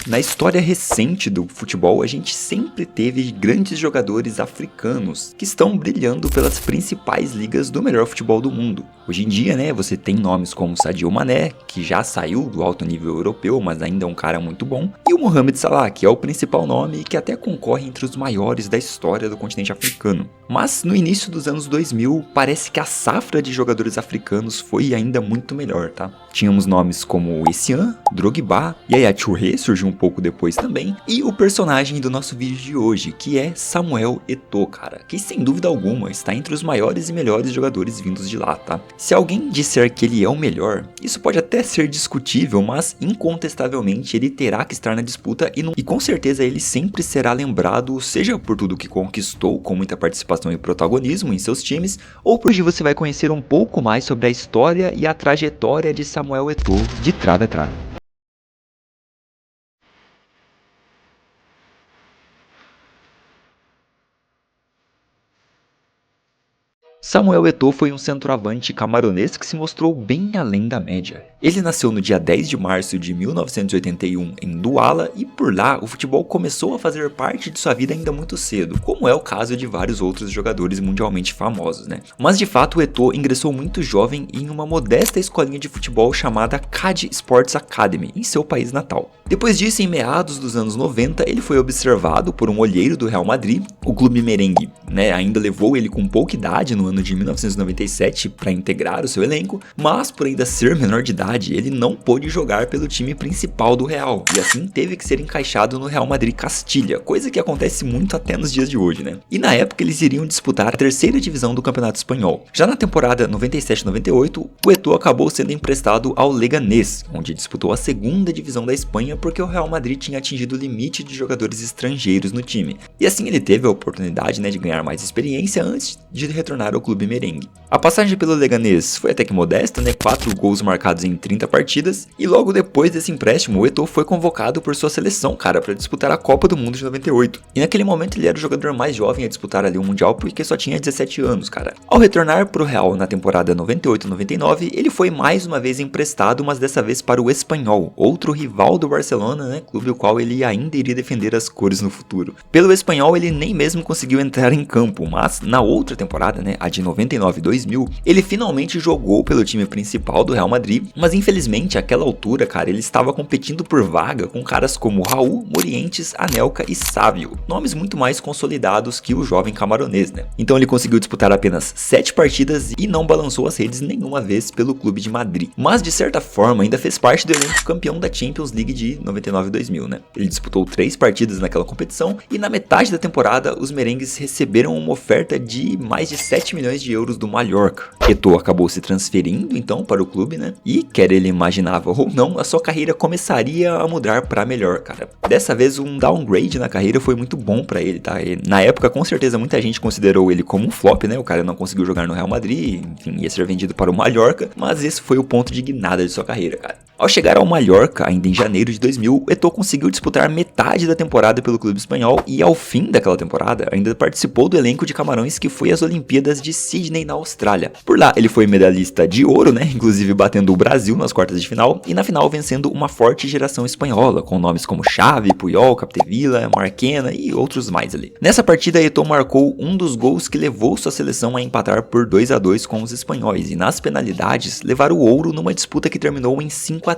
Na história recente do futebol, a gente sempre teve grandes jogadores africanos que estão brilhando pelas principais ligas do melhor futebol do mundo. Hoje em dia, né, você tem nomes como Sadio Mané, que já saiu do alto nível europeu, mas ainda é um cara muito bom, e o Mohamed Salah, que é o principal nome e que até concorre entre os maiores da história do continente africano. Mas no início dos anos 2000, parece que a safra de jogadores africanos foi ainda muito melhor, tá? Tínhamos nomes como Essien, Drogba, Yaya Touré surgiu um pouco depois também, e o personagem do nosso vídeo de hoje, que é Samuel Eto'o, cara, que sem dúvida alguma está entre os maiores e melhores jogadores vindos de lá, tá? Se alguém disser que ele é o melhor, isso pode até ser discutível, mas incontestavelmente ele terá que estar na disputa e com certeza ele sempre será lembrado, seja por tudo que conquistou com muita participação e protagonismo em seus times, ou por hoje você vai conhecer um pouco mais sobre a história e a trajetória de Samuel Eto'o de trave a trave. Samuel Eto'o foi um centroavante camaronês que se mostrou bem além da média. Ele nasceu no dia 10 de março de 1981 em Douala e por lá o futebol começou a fazer parte de sua vida ainda muito cedo, como é o caso de vários outros jogadores mundialmente famosos, né? Mas de fato o Eto'o ingressou muito jovem em uma modesta escolinha de futebol chamada CAD Sports Academy, em seu país natal. Depois disso, em meados dos anos 90, ele foi observado por um olheiro do Real Madrid, o clube merengue, né? Ainda levou ele com pouca idade no ano de 1997 para integrar o seu elenco, mas por ainda ser menor de idade, ele não pôde jogar pelo time principal do Real, e assim teve que ser encaixado no Real Madrid Castilha, coisa que acontece muito até nos dias de hoje, né? E na época eles iriam disputar a terceira divisão do Campeonato Espanhol. Já na temporada 97-98, o Eto'o acabou sendo emprestado ao Leganés, onde disputou a segunda divisão da Espanha porque o Real Madrid tinha atingido o limite de jogadores estrangeiros no time. E assim ele teve a oportunidade, né, de ganhar mais experiência antes de retornar ao clube merengue. A passagem pelo Leganés foi até que modesta, né, 4 gols marcados em 30 partidas, e logo depois desse empréstimo o Eto'o foi convocado por sua seleção, cara, para disputar a Copa do Mundo de 98. E naquele momento ele era o jogador mais jovem a disputar ali o Mundial porque só tinha 17 anos, cara. Ao retornar pro Real na temporada 98-99, ele foi mais uma vez emprestado, mas dessa vez para o Espanyol, outro rival do Barcelona, né, clube o qual ele ainda iria defender as cores no futuro. Pelo Espanyol ele nem mesmo conseguiu entrar em campo, mas na outra temporada, né, a de 99-2000, ele finalmente jogou pelo time principal do Real Madrid, mas infelizmente àquela altura, cara, ele estava competindo por vaga com caras como Raul, Morientes, Anelka e Sávio, nomes muito mais consolidados que o jovem camaronês, né? Então ele conseguiu disputar apenas 7 partidas e não balançou as redes nenhuma vez pelo clube de Madrid, mas de certa forma ainda fez parte do elenco campeão da Champions League de 99-2000, né? Ele disputou 3 partidas naquela competição e na metade da temporada os merengues receberam uma oferta de mais de 7 milhões de euros do Mallorca. Eto'o acabou se transferindo então para o clube, né? E quer ele imaginava ou não, a sua carreira começaria a mudar para melhor, cara. Dessa vez um downgrade na carreira foi muito bom para ele, tá? E, na época com certeza muita gente considerou ele como um flop, né? O cara não conseguiu jogar no Real Madrid, enfim, ia ser vendido para o Mallorca, mas esse foi o ponto de guinada de sua carreira, cara. Ao chegar ao Mallorca, ainda em janeiro de 2000, Eto'o conseguiu disputar metade da temporada pelo clube espanhol e ao fim daquela temporada ainda participou do elenco de Camarões que foi às Olimpíadas de Sydney na Austrália. Por lá ele foi medalhista de ouro, né, inclusive batendo o Brasil nas quartas de final e na final vencendo uma forte geração espanhola com nomes como Xavi, Puyol, Capdevila, Marquena e outros mais ali. Nessa partida Eto'o marcou um dos gols que levou sua seleção a empatar por 2-2 com os espanhóis e nas penalidades levar o ouro numa disputa que terminou em 5-3.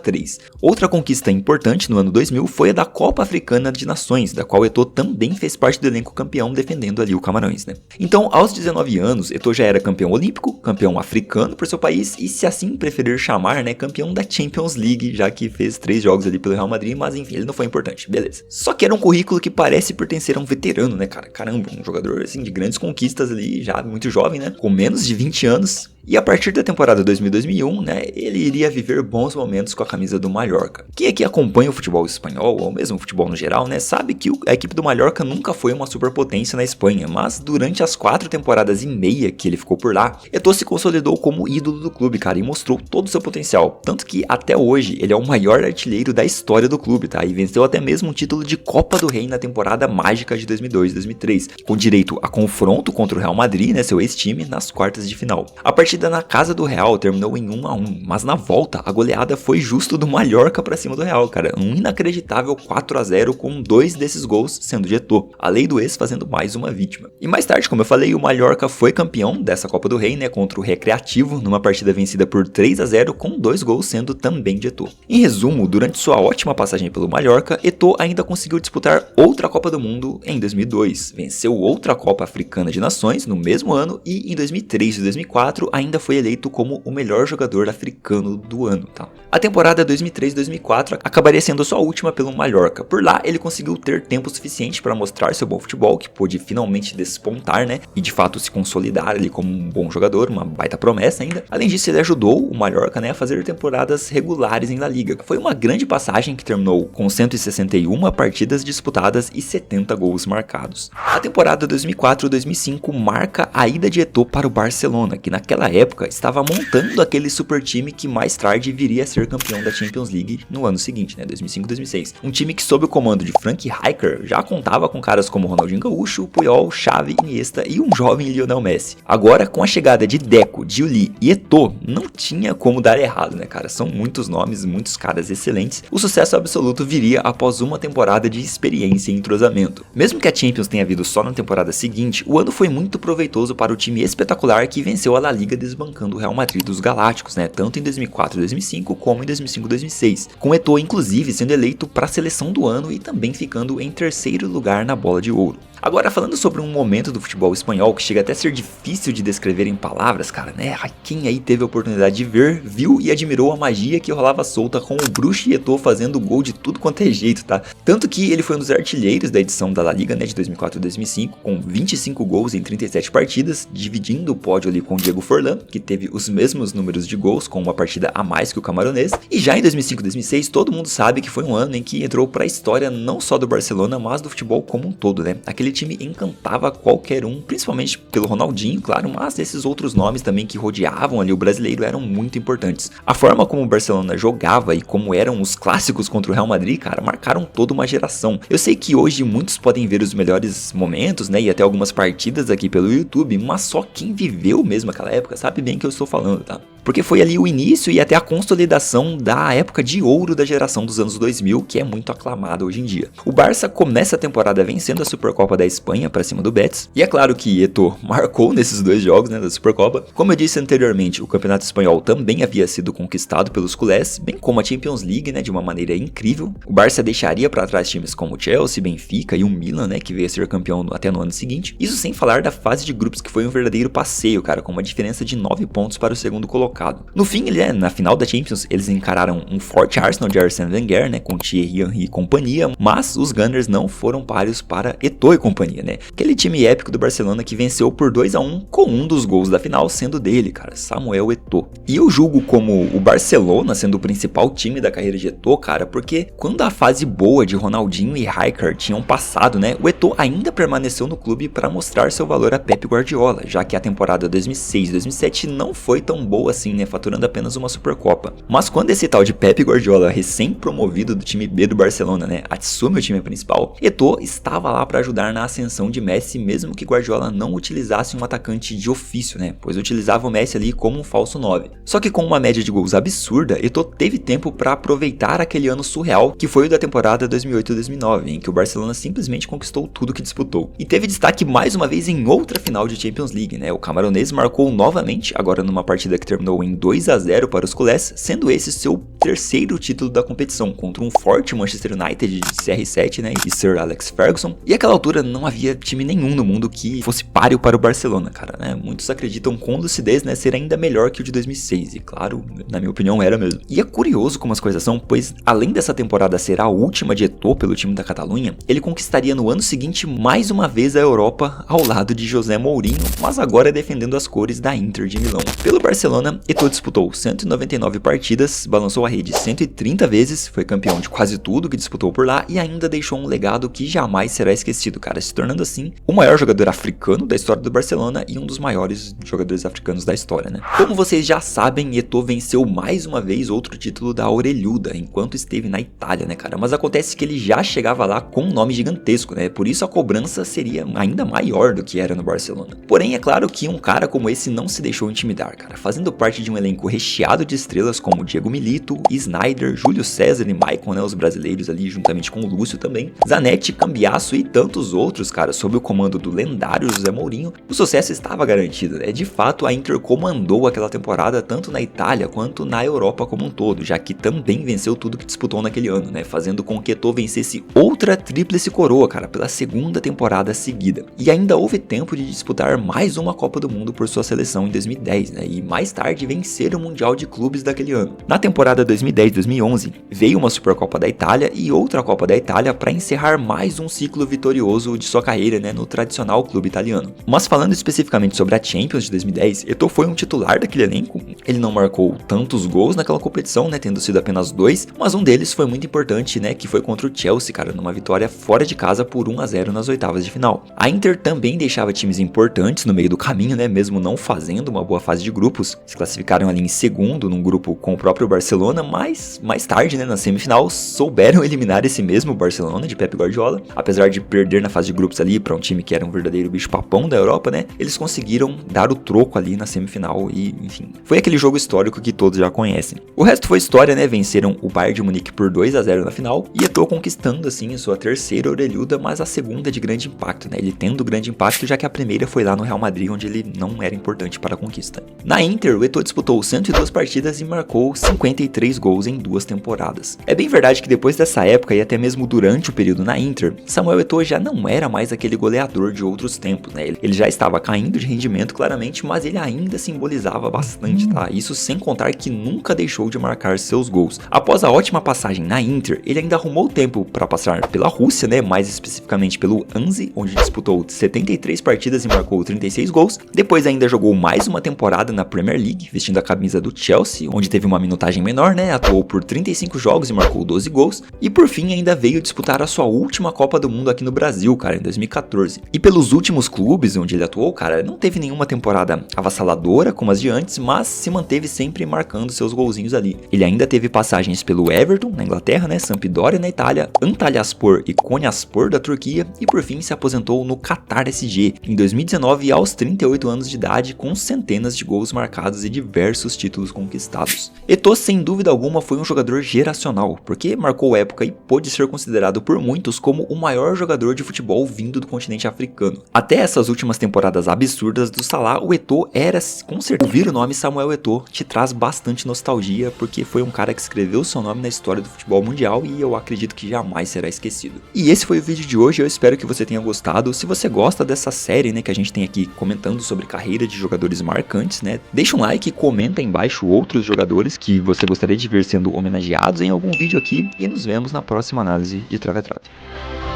Outra conquista importante no ano 2000 foi a da Copa Africana de Nações, da qual Eto'o também fez parte do elenco campeão defendendo ali o Camarões, né? Então, aos 19 anos, Eto'o já era campeão olímpico, campeão africano por seu país e, se assim preferir chamar, né, campeão da Champions League, já que fez 3 jogos ali pelo Real Madrid, mas enfim, ele não foi importante, beleza. Só que era um currículo que parece pertencer a um veterano, né, cara? Caramba, um jogador assim de grandes conquistas ali, já muito jovem, né? Com menos de 20 anos. E a partir da temporada 2000-2001, né, ele iria viver bons momentos com a camisa do Mallorca. Quem aqui acompanha o futebol espanhol, ou mesmo o futebol no geral, né, sabe que a equipe do Mallorca nunca foi uma superpotência na Espanha, mas durante as 4 temporadas e meia que ele ficou por lá, Eto'o se consolidou como ídolo do clube, cara, e mostrou todo o seu potencial. Tanto que até hoje ele é o maior artilheiro da história do clube, tá, e venceu até mesmo um título de Copa do Rei na temporada mágica de 2002-2003, com direito a confronto contra o Real Madrid, né, seu ex-time, nas quartas de final. A partir partida na casa do Real terminou em 1-1, mas na volta a goleada foi justo do Mallorca pra cima do Real, cara. Um inacreditável 4-0 com 2 desses gols sendo de Eto'o, a lei do ex fazendo mais uma vítima. E mais tarde, como eu falei, o Mallorca foi campeão dessa Copa do Rei, né, contra o Recreativo, numa partida vencida por 3-0 com 2 gols sendo também de Eto'o. Em resumo, durante sua ótima passagem pelo Mallorca, Eto'o ainda conseguiu disputar outra Copa do Mundo em 2002, venceu outra Copa Africana de Nações no mesmo ano e em 2003 e 2004 ainda foi eleito como o melhor jogador africano do ano, tá? A temporada 2003-2004 acabaria sendo sua última pelo Mallorca. Por lá, ele conseguiu ter tempo suficiente para mostrar seu bom futebol, que pôde finalmente despontar, né? E de fato se consolidar ali como um bom jogador, uma baita promessa ainda. Além disso, ele ajudou o Mallorca, né, a fazer temporadas regulares em La Liga. Foi uma grande passagem que terminou com 161 partidas disputadas e 70 gols marcados. A temporada 2004-2005 marca a ida de Eto'o para o Barcelona, que naquela época estava montando aquele super time que mais tarde viria a ser campeão da Champions League no ano seguinte, né, 2005-2006. Um time que sob o comando de Frank Rijkaard já contava com caras como Ronaldinho Gaúcho, Puyol, Xavi, Iniesta e um jovem Lionel Messi. Agora, com a chegada de Deco, Giuli e Eto'o, não tinha como dar errado, né, cara? São muitos nomes, muitos caras excelentes. O sucesso absoluto viria após uma temporada de experiência e entrosamento. Mesmo que a Champions tenha vindo só na temporada seguinte, o ano foi muito proveitoso para o time espetacular que venceu a La Liga desbancando o Real Madrid dos Galácticos, né, tanto em 2004-2005 como em 2005-2006, com Eto'o inclusive sendo eleito para a seleção do ano e também ficando em terceiro lugar na Bola de Ouro. Agora, falando sobre um momento do futebol espanhol que chega até a ser difícil de descrever em palavras, cara, né? Quem aí teve a oportunidade de ver, viu e admirou a magia que rolava solta com o Bruxo e Eto'o fazendo gol de tudo quanto é jeito, tá? Tanto que ele foi um dos artilheiros da edição da La Liga, né, de 2004 e 2005, com 25 gols em 37 partidas, dividindo o pódio ali com o Diego Forlán, que teve os mesmos números de gols, com uma partida a mais que o camaronês. E já em 2005 e 2006, todo mundo sabe que foi um ano em que entrou pra história não só do Barcelona, mas do futebol como um todo, né? Aquele time encantava qualquer um, principalmente pelo Ronaldinho, claro, mas esses outros nomes também que rodeavam ali o brasileiro eram muito importantes. A forma como o Barcelona jogava e como eram os clássicos contra o Real Madrid, cara, marcaram toda uma geração. Eu sei que hoje muitos podem ver os melhores momentos, né, e até algumas partidas aqui pelo YouTube, mas só quem viveu mesmo aquela época sabe bem o que eu estou falando, tá? Porque foi ali o início e até a consolidação da época de ouro da geração dos anos 2000, que é muito aclamada hoje em dia. O Barça começa a temporada vencendo a Supercopa da Espanha para cima do Betis, e é claro que Eto'o marcou nesses dois jogos, né, da Supercopa. Como eu disse anteriormente, o Campeonato Espanhol também havia sido conquistado pelos culés, bem como a Champions League, né, de uma maneira incrível. O Barça deixaria para trás times como o Chelsea, Benfica e o Milan, né, que veio a ser campeão até no ano seguinte. Isso sem falar da fase de grupos, que foi um verdadeiro passeio, cara, com uma diferença de 9 pontos para o segundo colocado. No fim, na final da Champions, eles encararam um forte Arsenal de Arsène Wenger, né, com Thierry Henry e companhia, mas os Gunners não foram páreos para Eto'o e companhia, né? Aquele time épico do Barcelona que venceu por 2-1 com um dos gols da final sendo dele, cara, Samuel Eto'o. E eu julgo como o Barcelona sendo o principal time da carreira de Eto'o, cara, porque quando a fase boa de Ronaldinho e Rijkaard tinham passado, né, o Eto'o ainda permaneceu no clube para mostrar seu valor a Pep Guardiola, já que a temporada 2006-2007 não foi tão boa assim, né, faturando apenas uma Supercopa. Mas quando esse tal de Pep Guardiola, recém-promovido do time B do Barcelona, né, assume o time principal, Eto'o estava lá para ajudar na ascensão de Messi, mesmo que Guardiola não utilizasse um atacante de ofício, né, pois utilizava o Messi ali como um falso 9. Só que com uma média de gols absurda, Eto'o teve tempo para aproveitar aquele ano surreal que foi o da temporada 2008-2009, em que o Barcelona simplesmente conquistou tudo que disputou. E teve destaque mais uma vez em outra final de Champions League, né, o camaronês marcou novamente, agora numa partida que terminou em 2-0 para os culés, sendo esse seu terceiro título da competição, contra um forte Manchester United de CR7, né, e Sir Alex Ferguson. E àquela altura não havia time nenhum no mundo que fosse páreo para o Barcelona, cara, né? Muitos acreditam com lucidez, né, ser ainda melhor que o de 2006, e claro, na minha opinião era mesmo. E é curioso como as coisas são, pois além dessa temporada ser a última de Eto'o pelo time da Catalunha, ele conquistaria no ano seguinte mais uma vez a Europa ao lado de José Mourinho, mas agora defendendo as cores da Inter de Milão. Pelo Barcelona, Eto'o disputou 199 partidas, balançou a rede 130 vezes, foi campeão de quase tudo que disputou por lá e ainda deixou um legado que jamais será esquecido reconhecido, cara, se tornando assim o maior jogador africano da história do Barcelona e um dos maiores jogadores africanos da história, né? Como vocês já sabem, Eto'o venceu mais uma vez outro título da Orelhuda enquanto esteve na Itália, né, cara? Mas acontece que ele já chegava lá com um nome gigantesco, né? Por isso a cobrança seria ainda maior do que era no Barcelona. Porém, é claro que um cara como esse não se deixou intimidar, cara, fazendo parte de um elenco recheado de estrelas como Diego Milito, Sneijder, Júlio César e Maicon, né, os brasileiros ali juntamente com o Lúcio também, Zanetti, Cambiasso e tantos outros, cara, sob o comando do lendário José Mourinho, o sucesso estava garantido, né? De fato, a Inter comandou aquela temporada tanto na Itália quanto na Europa como um todo, já que também venceu tudo que disputou naquele ano, né? Fazendo com que Eto'o vencesse outra tríplice coroa, cara, pela segunda temporada seguida. E ainda houve tempo de disputar mais uma Copa do Mundo por sua seleção em 2010, né? E mais tarde vencer o Mundial de Clubes daquele ano. Na temporada 2010-2011, veio uma Supercopa da Itália e outra Copa da Itália para encerrar mais um ciclo vitorioso de sua carreira, né, no tradicional clube italiano. Mas falando especificamente sobre a Champions de 2010, Eto'o foi um titular daquele elenco. Ele não marcou tantos gols naquela competição, né, tendo sido apenas 2, mas um deles foi muito importante, né, que foi contra o Chelsea, cara, numa vitória fora de casa por 1-0 nas oitavas de final. A Inter também deixava times importantes no meio do caminho, né, mesmo não fazendo uma boa fase de grupos. Se classificaram ali em segundo num grupo com o próprio Barcelona, mas mais tarde, né, na semifinal, souberam eliminar esse mesmo Barcelona de Pep Guardiola. Apesar de perder na fase de grupos ali para um time que era um verdadeiro bicho-papão da Europa, né, eles conseguiram dar o troco ali na semifinal e, enfim, foi aquele jogo histórico que todos já conhecem. O resto foi história, né, venceram o Bayern de Munique por 2-0 na final e Eto'o conquistando, assim, a sua terceira orelhuda, mas a segunda de grande impacto, né, ele tendo grande impacto já que a primeira foi lá no Real Madrid, onde ele não era importante para a conquista. Na Inter, o Eto'o disputou 102 partidas e marcou 53 gols em 2 temporadas. É bem verdade que depois dessa época e até mesmo durante o período na Inter, Samuel Eto'o já não era mais aquele goleador de outros tempos, né? Ele já estava caindo de rendimento claramente, mas ele ainda simbolizava bastante, tá? Isso sem contar que nunca deixou de marcar seus gols. Após a ótima passagem na Inter, ele ainda arrumou tempo para passar pela Rússia, né? Mais especificamente pelo Anzi, onde disputou 73 partidas e marcou 36 gols. Depois ainda jogou mais uma temporada na Premier League, vestindo a camisa do Chelsea, onde teve uma minutagem menor, né? Atuou por 35 jogos e marcou 12 gols. E por fim ainda veio disputar a sua última Copa do Mundo aqui no Brasil, cara, em 2014. E pelos últimos clubes onde ele atuou, cara, não teve nenhuma temporada avassaladora como as de antes, mas se manteve sempre marcando seus golzinhos ali. Ele ainda teve passagens pelo Everton, na Inglaterra, né? Sampdoria na Itália, Antalyaspor e Konyaspor da Turquia e por fim se aposentou no Qatar SG em 2019 aos 38 anos de idade com centenas de gols marcados e diversos títulos conquistados. Eto'o sem dúvida alguma foi um jogador geracional, porque marcou época e pôde ser considerado por muitos como o maior jogador de futebol vindo do continente africano. Até essas últimas temporadas absurdas do Salah, o Eto'o era, com certeza, ouvir o nome Samuel Eto'o te traz bastante nostalgia, porque foi um cara que escreveu seu nome na história do futebol mundial e eu acredito que jamais será esquecido. E esse foi o vídeo de hoje, eu espero que você tenha gostado. Se você gosta dessa série, né, que a gente tem aqui comentando sobre carreira de jogadores marcantes, né, deixa um like e comenta aí embaixo outros jogadores que você gostaria de ver sendo homenageados em algum vídeo aqui e nos vemos na próxima análise de Trave a Trave.